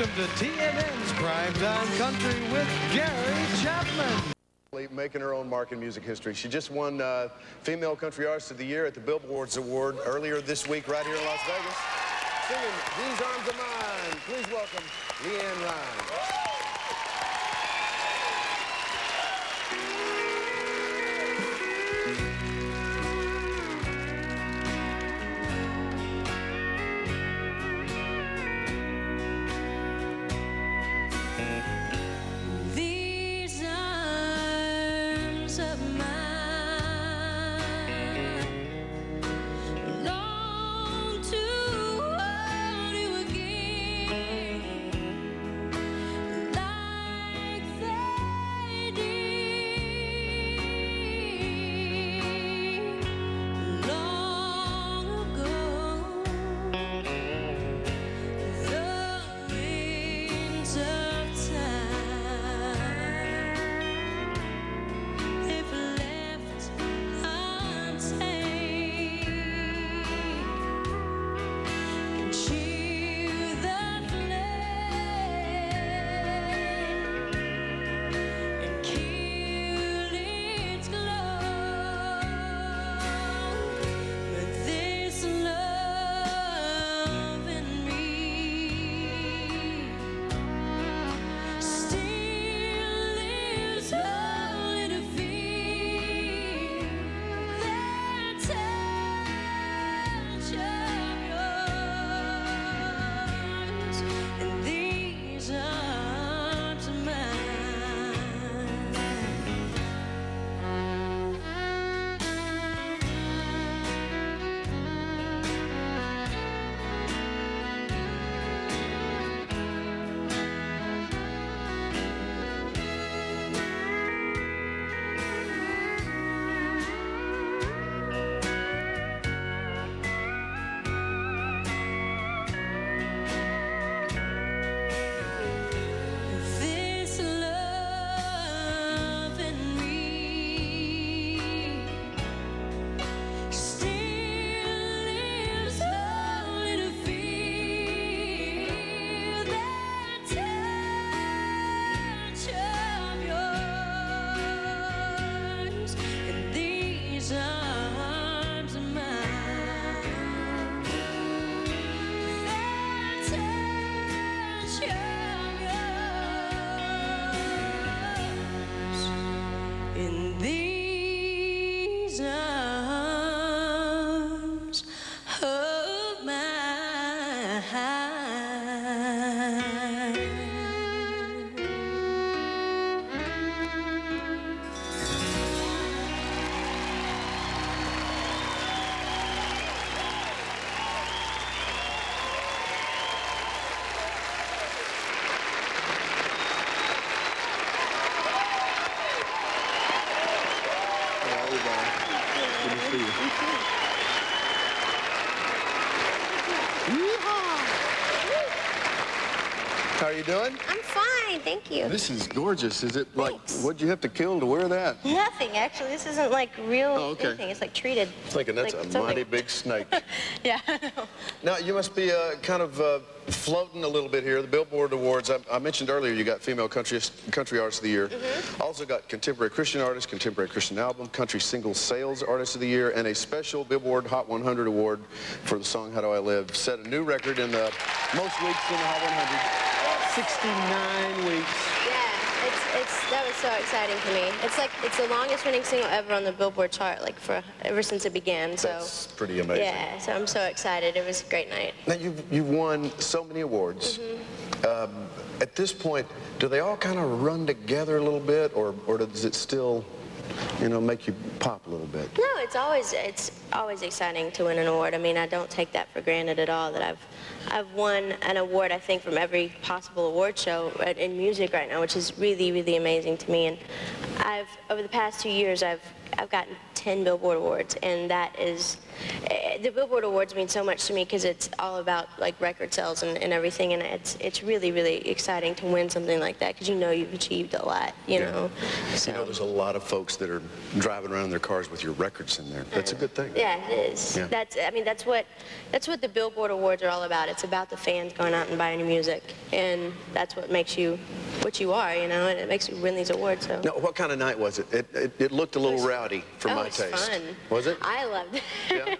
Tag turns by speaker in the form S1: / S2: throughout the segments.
S1: Welcome to TNN's Primetime Country with Gary Chapman.
S2: Making her own mark in music history. She just won Female Country Artist of the Year at the Billboard Awards earlier this week right here in Las Vegas. Singing These Arms Are Mine. Please welcome LeAnn. How are you doing?
S3: I'm fine, thank you.
S2: This is gorgeous. Is it like,
S3: Thanks.
S2: what'd you have to kill to wear that?
S3: Nothing, actually. This isn't like real
S2: okay.
S3: anything. It's like treated.
S2: I'm thinking that's
S3: like
S2: a
S3: something.
S2: mighty big snake.
S3: Yeah, I know.
S2: Now, you must be kind of floating a little bit here. The Billboard Awards, I mentioned earlier you got Female Country Artist of the Year. Also got Contemporary Christian Artist, Contemporary Christian Album, Country Single Sales Artist of the Year, and a special Billboard Hot 100 Award for the song How Do I Live. Set a new record in the most weeks in the Hot 100. 69 weeks.
S3: Yeah, that was so exciting for me. It's the longest running single ever on the Billboard chart, like ever since it began. So
S2: that's pretty amazing.
S3: Yeah, so I'm so excited. It was a great night.
S2: Now you've won so many awards. At this point, do they all kind of run together a little bit, or does it still, you know, make you pop a little bit?
S3: No, it's always exciting to win an award. I mean, I don't take that for granted at all. That I've won an award, I think, from every possible award show in music right now, which is really, really amazing to me. And over the past 2 years, I've gotten 10 Billboard Awards, and that is, the Billboard Awards mean so much to me because it's all about like record sales and everything, and it's really, really exciting to win something like that because you know you've achieved a lot, you know. So.
S2: You know, there's a lot of folks that are driving around in their cars with your records in there. That's a good thing.
S3: Yeah, it is.
S2: Yeah.
S3: That's what the Billboard Awards are all about. It's about the fans going out and buying your music, and that's what makes you what you are, you know, and it makes you win these awards. So.
S2: Now, what kind of night was it? It looked a little rowdy for my taste.
S3: It was fun.
S2: Was it?
S3: I loved it.
S2: Yeah.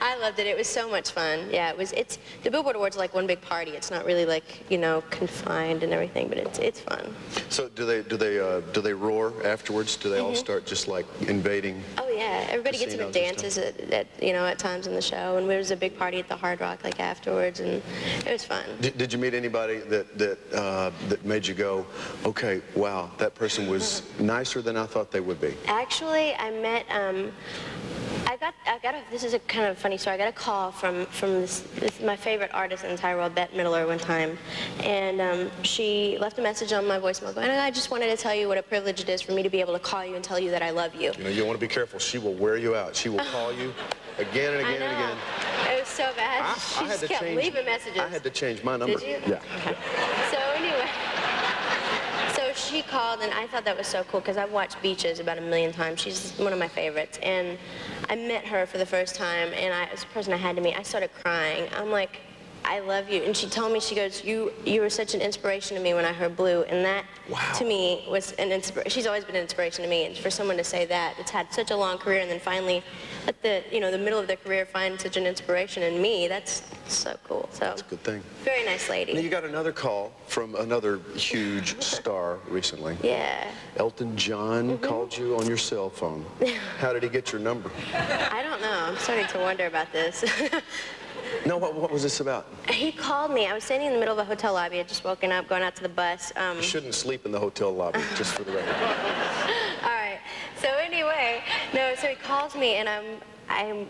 S3: I loved it. It was so much fun. Yeah, it's the Billboard Awards are like one big party. It's not really like, you know, confined and everything, but it's fun.
S2: So do they roar afterwards? Do they all start just like invading?
S3: Oh yeah, everybody gets into dances at you know, at times in the show, and there was a big party at the Hard Rock like afterwards, and it was fun.
S2: Did you meet anybody that made you go, okay, wow, that person was nicer than I thought they would be?
S3: Actually, I met this is a kind of funny story. I got a call from my favorite artist in the entire world, Bette Midler, one time, and she left a message on my voicemail going, I just wanted to tell you what a privilege it is for me to be able to call you and tell you that I love you.
S2: You know, you want to be careful. She will wear you out. She will call you again and again and again.
S3: It was so bad. She just kept leaving messages.
S2: I had to change my number.
S3: Did you?
S2: Yeah.
S3: Okay. So anyway. So she called, and I thought that was so cool because I've watched Beaches about 1,000,000 times. She's one of my favorites, and I met her for the first time, and it was a person I had to meet. I started crying. I'm like, I love you. And she told me, she goes, you were such an inspiration to me when I heard Blue, and that to me was an inspiration. She's always been an inspiration to me, and for someone to say that, it's had such a long career, and then finally at the middle of their career find such an inspiration in me, that's so cool. So
S2: that's a good thing.
S3: Very nice lady.
S2: Now you got another call from another huge star recently.
S3: Yeah.
S2: Elton John called you on your cell phone. How did he get your number?
S3: I don't know. I'm starting to wonder about this.
S2: No, what was this about?
S3: He called me. I was standing in the middle of a hotel lobby. I had just woken up, going out to the bus.
S2: You shouldn't sleep in the hotel lobby, just for the record.
S3: All right. So anyway, so he calls me, and I'm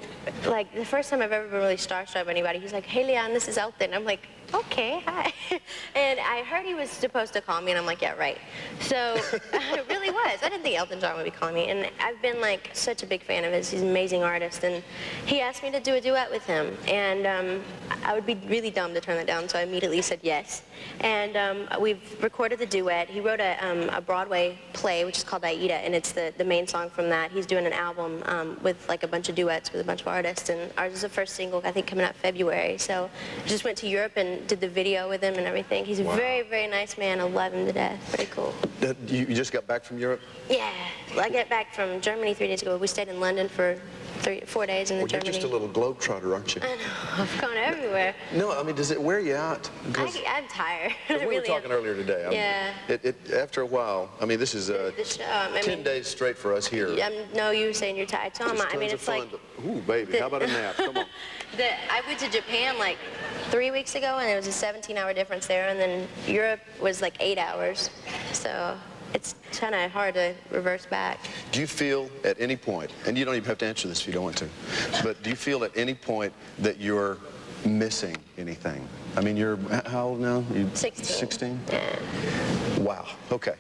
S3: like, the first time I've ever been really starstruck by anybody. He's like, hey, LeAnn, this is Elton. I'm like, okay, hi. And I heard he was supposed to call me, and I'm like, yeah, right. So it really was. I didn't think Elton John would be calling me, and I've been like such a big fan of his. He's an amazing artist, and he asked me to do a duet with him, and I would be really dumb to turn that down, so I immediately said yes. And we've recorded the duet. He wrote a Broadway play, which is called Aida, and it's the main song from that. He's doing an album with like a bunch of duets with a bunch of artists, and ours is the first single, I think, coming out February. So I just went to Europe and did the video with him and everything. He's a very, very nice man. I love him to death. Pretty cool.
S2: You just got back from Europe?
S3: Yeah. I got back from Germany 3 days ago. We stayed in London for 4 days in Germany.
S2: You're just a little globetrotter, aren't you?
S3: I know. I've gone everywhere.
S2: No, I mean, does it wear you out?
S3: I'm tired.
S2: We were talking earlier today. After a while, I mean, this is 10 days straight for us here.
S3: No, you were saying you're tired. So I mean, it's like...
S2: Ooh, baby, how about a nap? Come on.
S3: I went to Japan like 3 weeks ago, and there was a 17-hour difference there, and then Europe was like 8 hours. So it's kind of hard to reverse back.
S2: Do you feel at any point, and you don't even have to answer this if you don't want to, but do you feel at any point that you're missing anything? I mean, you're how old now?
S3: 16.
S2: 16?
S3: Yeah.
S2: Wow. Okay.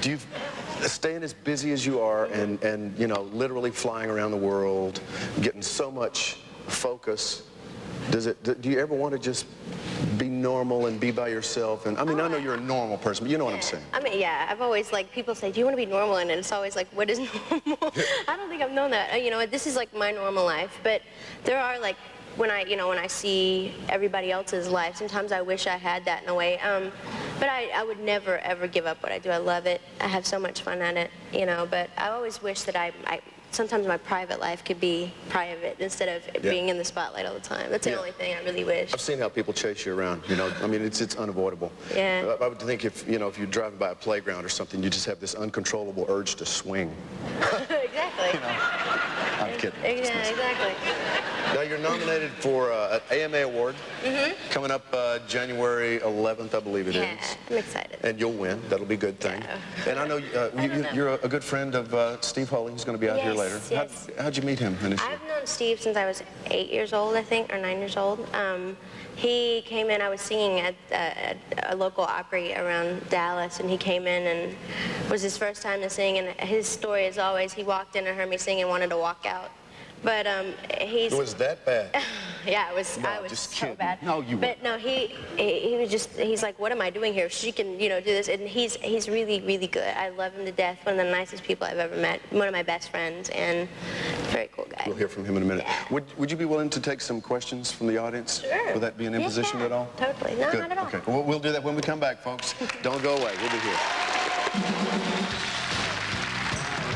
S2: Do you staying as busy as you are and you know, literally flying around the world, getting so much focus, do you ever want to just be normal and be by yourself? And I mean, I know you're a normal person, but you know what I'm saying.
S3: I mean, yeah, I've always, like, people say, do you want to be normal? And it's always like, what is normal? I don't think I've known that. You know, this is like my normal life, but there are like, when I see everybody else's life, sometimes I wish I had that in a way. But I would never, ever give up what I do. I love it. I have so much fun at it, you know, but I always wish that sometimes my private life could be private instead of being in the spotlight all the time. That's the only thing I really wish.
S2: I've seen how people chase you around, you know. I mean, it's unavoidable.
S3: Yeah.
S2: I would think if you're driving by a playground or something, you just have this uncontrollable urge to swing.
S3: Exactly.
S2: You know, I'm kidding.
S3: Yeah, exactly.
S2: Now, you're nominated for an AMA Award coming up January 11th, I believe it is.
S3: Yeah, I'm excited.
S2: And you'll win. That'll be a good thing.
S3: Yeah.
S2: And I know you're a good friend of Steve Hawley, who's going to be out here later.
S3: Yes.
S2: How'd you meet him initially?
S3: I've known Steve since I was 8 years old, I think, or 9 years old. He came in, I was singing at a local Opry around Dallas, and he came in and it was his first time to sing, and his story is always, he walked in and heard me sing and wanted to walk out. But he's...
S2: It was that bad?
S3: Yeah, it was,
S2: No,
S3: I was
S2: just
S3: so
S2: kidding.
S3: bad.
S2: No, you
S3: But no, he was just, he's like, what am I doing here? She can, do this. And he's really, really good. I love him to death. One of the nicest people I've ever met. One of my best friends, and very cool guy.
S2: We'll hear from him in a minute.
S3: Yeah.
S2: Would you be willing to take some questions from the audience?
S3: Sure.
S2: Would that be an imposition at all?
S3: Totally. No,
S2: Good.
S3: not at all.
S2: Okay. We'll do that when we come back, folks. Don't go away. We'll be here.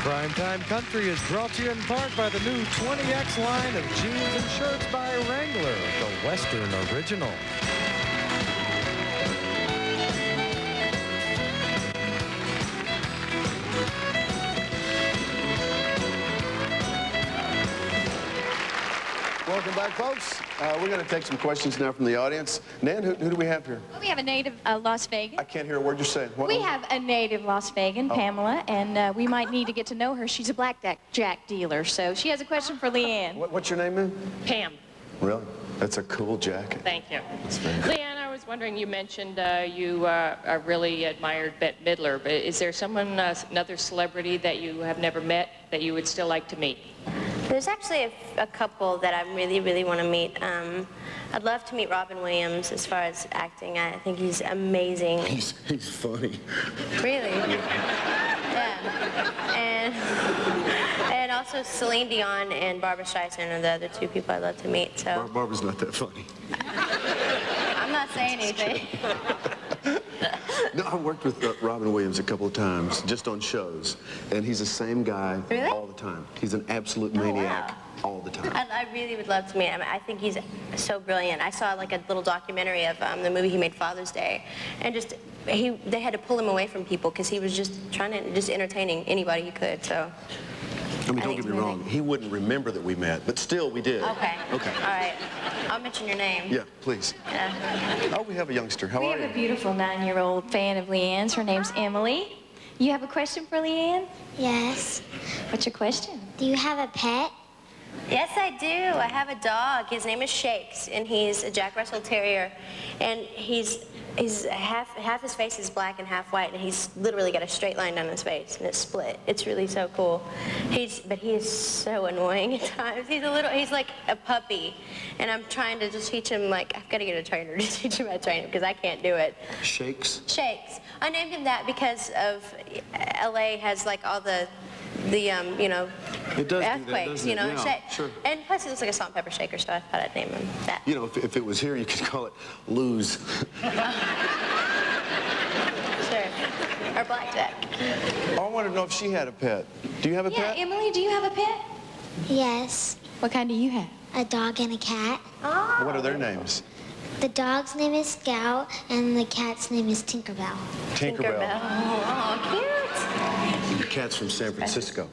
S1: Primetime Country is brought to you in part by the new 20X line of jeans and shirts by Wrangler, the Western original.
S2: Welcome back, folks. We're going to take some questions now from the audience. Nan, who do we have here?
S4: Well, we have a native Las Vegan.
S2: I can't hear a word you're saying. What?
S4: We have a native Las Vegan, Pamela, and we might need to get to know her. She's a blackjack dealer, so she has a question for LeAnn.
S2: What's your name, man?
S5: Pam.
S2: Really? That's a cool jacket.
S5: Thank you.
S2: That's very cool.
S5: LeAnn, I was wondering, you mentioned you really admired Bette Midler, but is there someone, another celebrity that you have never met that you would still like to meet?
S3: There's actually a couple that I really, really want to meet. I'd love to meet Robin Williams as far as acting. I think he's amazing.
S2: He's funny.
S3: Really? Yeah. And also Celine Dion and Barbra Streisand are the other two people I'd love to meet. So
S2: Barbara's not that funny.
S3: I'm not saying anything.
S2: No, I worked with Robin Williams a couple of times, just on shows, and he's the same guy
S3: Really?
S2: all the time. He's an absolute maniac all the time.
S3: I really would love to meet him. I think he's so brilliant. I saw like a little documentary of the movie he made, Father's Day, and just they had to pull him away from people because he was just entertaining anybody he could. So.
S2: I mean, don't
S3: think
S2: get me
S3: it's
S2: wrong, he wouldn't remember that we met, but still we did.
S3: Okay.
S2: Okay.
S3: All right. I'll mention your name.
S2: Yeah, please.
S3: Yeah.
S2: Oh, we have a youngster. How
S4: We
S2: are
S4: have
S2: you?
S4: a beautiful 9-year-old fan of LeAnn's. Her name's Emily. You have a question for LeAnn?
S6: Yes.
S4: What's your question?
S6: Do you have a pet?
S3: Yes, I do. I have a dog. His name is Shakes, and he's a Jack Russell Terrier, and he's half his face is black and half white, and he's literally got a straight line down his face, and it's split. It's really so cool. But he is so annoying at times. He's like a puppy, and I'm trying to just teach him, like, I've got to get a trainer to teach him how to train him, because I can't do it.
S2: Shakes?
S3: Shakes. I named him that because of LA has like all the
S2: It does
S3: earthquakes,
S2: do that, doesn't it? Yeah, sure.
S3: And plus he looks like a salt and pepper shaker, so I thought I'd name him that.
S2: You know, if it was here, you could call it Lose.
S3: Sure. Or blackjack.
S2: I wanted to know if she had a pet. Do you have a
S4: Yeah,
S2: pet?
S4: Emily, do you have a pet?
S6: Yes.
S4: What kind do you have?
S6: A dog and a cat.
S3: Oh.
S2: What are their names?
S6: The dog's name is Scout, and the cat's name is Tinkerbell.
S2: Tinkerbell.
S3: Oh, cute.
S2: The cat's from San Francisco.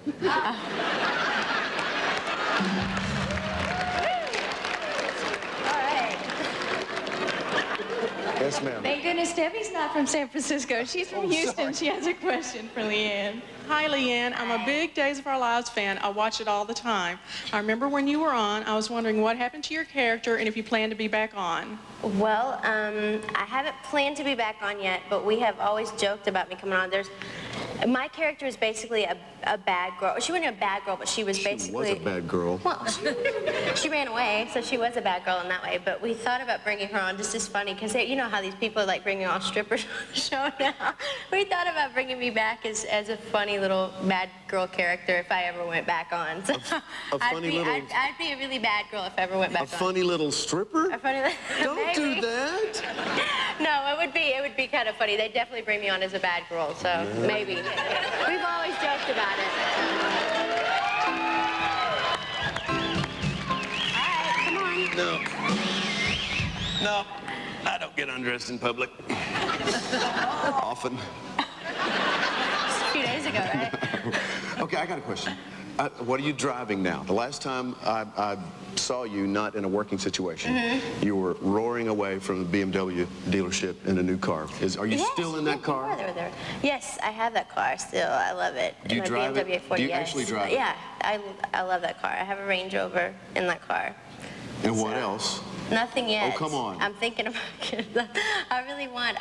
S2: Yes, ma'am.
S4: Thank goodness Debbie's not from San Francisco. She's from Houston. She has a question for LeAnn.
S7: Hi, LeAnn. I'm a big Days of Our Lives fan. I watch it all the time. I remember when you were on, I was wondering what happened to your character and if you plan to be back on.
S3: Well, I haven't planned to be back on yet, but we have always joked about me coming on. My character is basically a bad girl. She wasn't a bad girl, but she was basically...
S2: She was a bad girl.
S3: Well, she ran away, so she was a bad girl in that way. But we thought about bringing her on just as funny, because you know how these people like bringing all strippers on the show now. We thought about bringing me back as a funny little bad girl character if I ever went back on. So I'd be a really bad girl if I ever went back on.
S2: A funny little stripper?
S3: A funny little...
S2: Don't do that.
S3: No, it would be kind of funny. They'd definitely bring me on as a bad girl, so maybe. We've always joked about it. All right, come on.
S2: No, I don't get undressed in public. Often.
S3: Just a few days ago, right?
S2: Okay, I got a question. What are you driving now? The last time I saw you not in a working situation, you were roaring away from the BMW dealership in a new car. Are you still in that car?
S3: Yes, I have that car still. I love it.
S2: Do you drive
S3: BMW
S2: it?
S3: 40,
S2: Do you actually drive it?
S3: Yeah, I love that car. I have a Range Rover in that car.
S2: And what else?
S3: Nothing yet.
S2: Oh, come on.
S3: I'm thinking about it. I really want.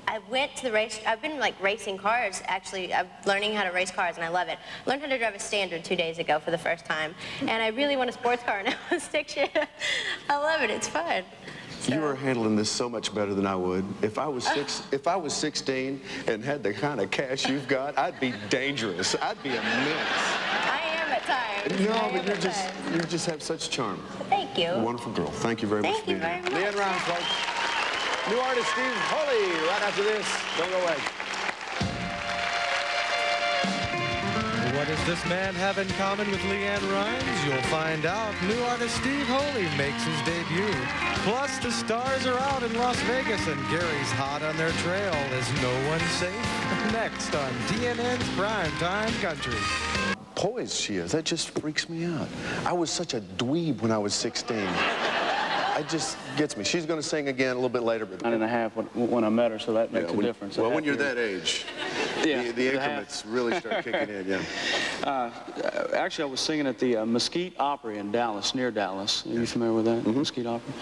S3: I went to the race. I've been like racing cars. Actually, I'm learning how to race cars, and I love it. I learned how to drive a Standard 2 days ago for the first time, and I really want a sports car now. Stick shift. I love it. It's fun. So.
S2: You are handling this so much better than I would. If I was 16 and had the kind of cash you've got, I'd be dangerous. I'd be a menace.
S3: I am at times.
S2: No, but you just have such charm.
S3: Thank you.
S2: Wonderful girl. Thank you very much for being here.
S3: Thank you very much.
S1: LeAnn Rimes, folks. New artist Steve Holy right after this. Don't go away. What does this man have in common with LeAnn Rimes? You'll find out. New artist Steve Holy makes his debut. Plus, the stars are out in Las Vegas, and Gary's hot on their trail. Is no one safe? Next on TNN's Primetime Country.
S2: Poised she is. That just freaks me out. I was such a dweeb when I was 16. It just gets me. She's going to sing again a little bit later. But
S8: 9.5 when I met her, so that makes a difference.
S2: Well, when you're that age, the increments really start kicking in, yeah.
S8: Actually, I was singing at the Mesquite Opry in Dallas, near Dallas. Are you familiar with that, Mesquite Opry?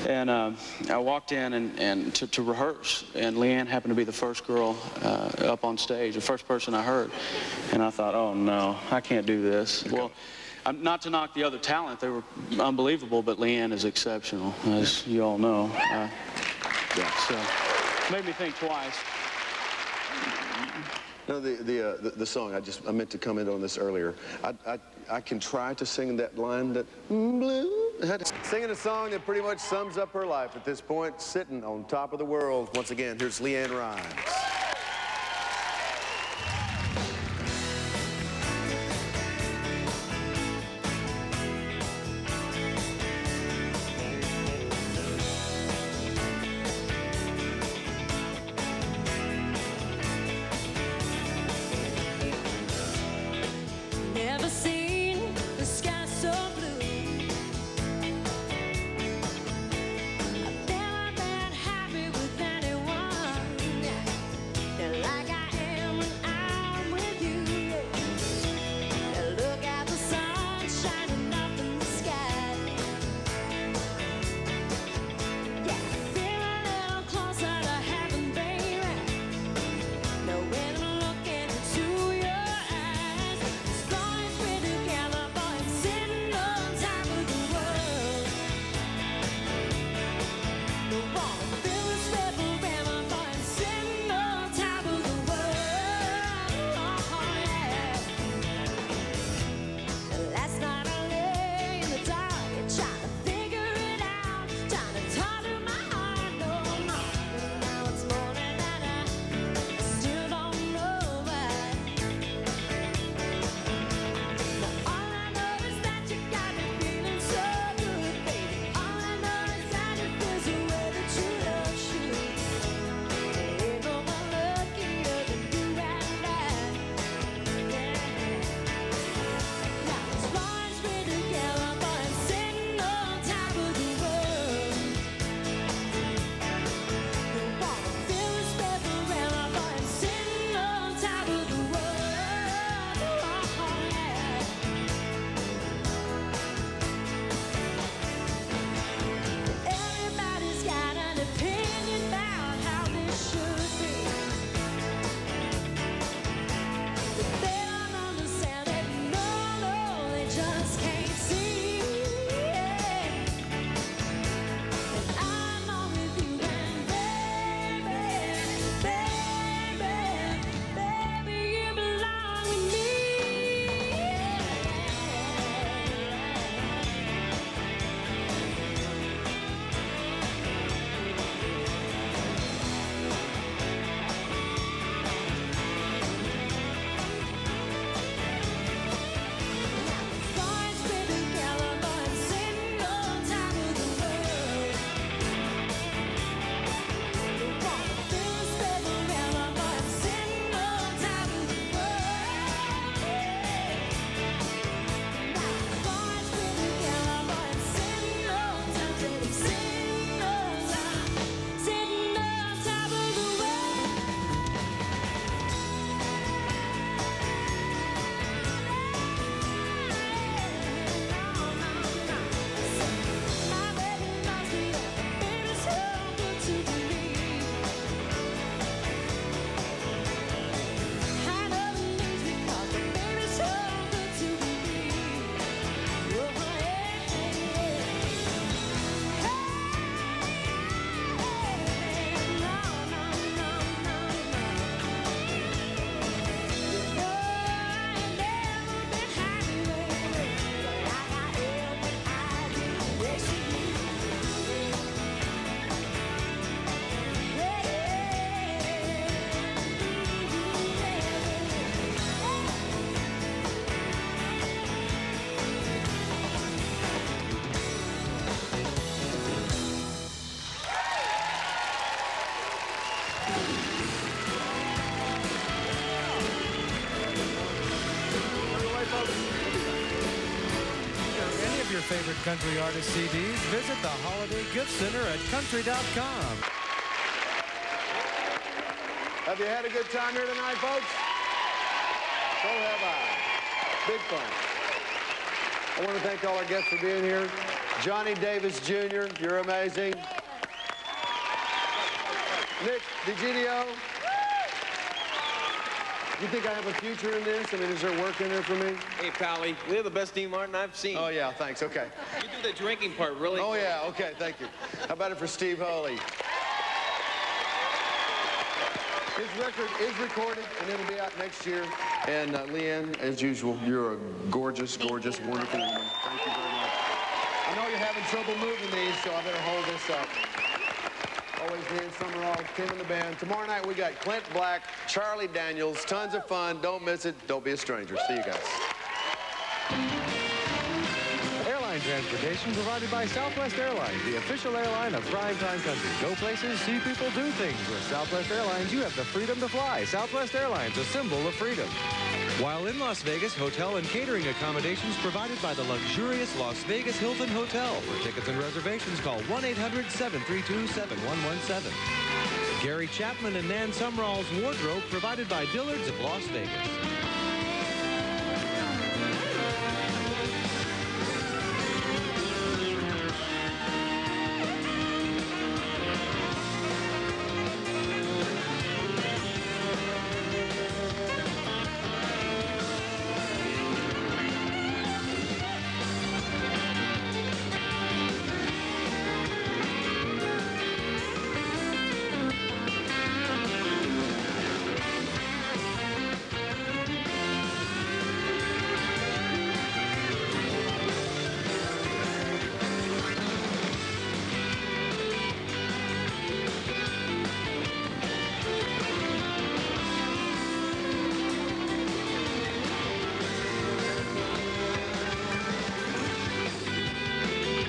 S8: And I walked in and to rehearse, and LeAnn happened to be the first girl up on stage, the first person I heard. And I thought, oh, no, I can't do this. Well, not to knock the other talent, they were unbelievable, but LeAnn is exceptional, as you all know. So made me think twice.
S2: No, the song, I meant to comment on this earlier. I can try to sing that line that blue. Singing a song that pretty much sums up her life at this point, sitting on top of the world. Once again, here's LeAnn Rimes.
S9: Never seen the sky so blue. I've never been happy with anyone.
S1: Any of your favorite country artist CDs, visit the Holiday Gift Center at country.com.
S2: Have you had a good time here tonight, folks? So have I. Big fun. I want to thank all our guests for being here. Johnny Davis Jr., you're amazing. Nick DiGidio. You think I have a future in this? I mean, is there work in there for me?
S10: Hey, Pally, you're the best Dean Martin I've seen.
S2: Oh, yeah, thanks. Okay.
S10: You do the drinking part really
S2: Oh,
S10: good.
S2: yeah, okay, thank you. How about it for Steve Holy? His record is recorded, and it'll be out next year. And LeAnn, as usual, you're a gorgeous, gorgeous, wonderful woman. Thank you very much. I know you're having trouble moving these, so I better hold this up. Always LeAnn Summerall, Tim and the band. Tomorrow night we got Clint Black, Charlie Daniels, tons of fun. Don't miss it. Don't be a stranger. See you guys.
S1: Airline transportation provided by Southwest Airlines, the official airline of Primetime Country. Go places, see people, do things. With Southwest Airlines, you have the freedom to fly. Southwest Airlines, a symbol of freedom. While in Las Vegas, hotel and catering accommodations provided by the luxurious Las Vegas Hilton Hotel. For tickets and reservations, call 1-800-732-7117. Gary Chapman and Nan Sumrall's wardrobe provided by Dillard's of Las Vegas.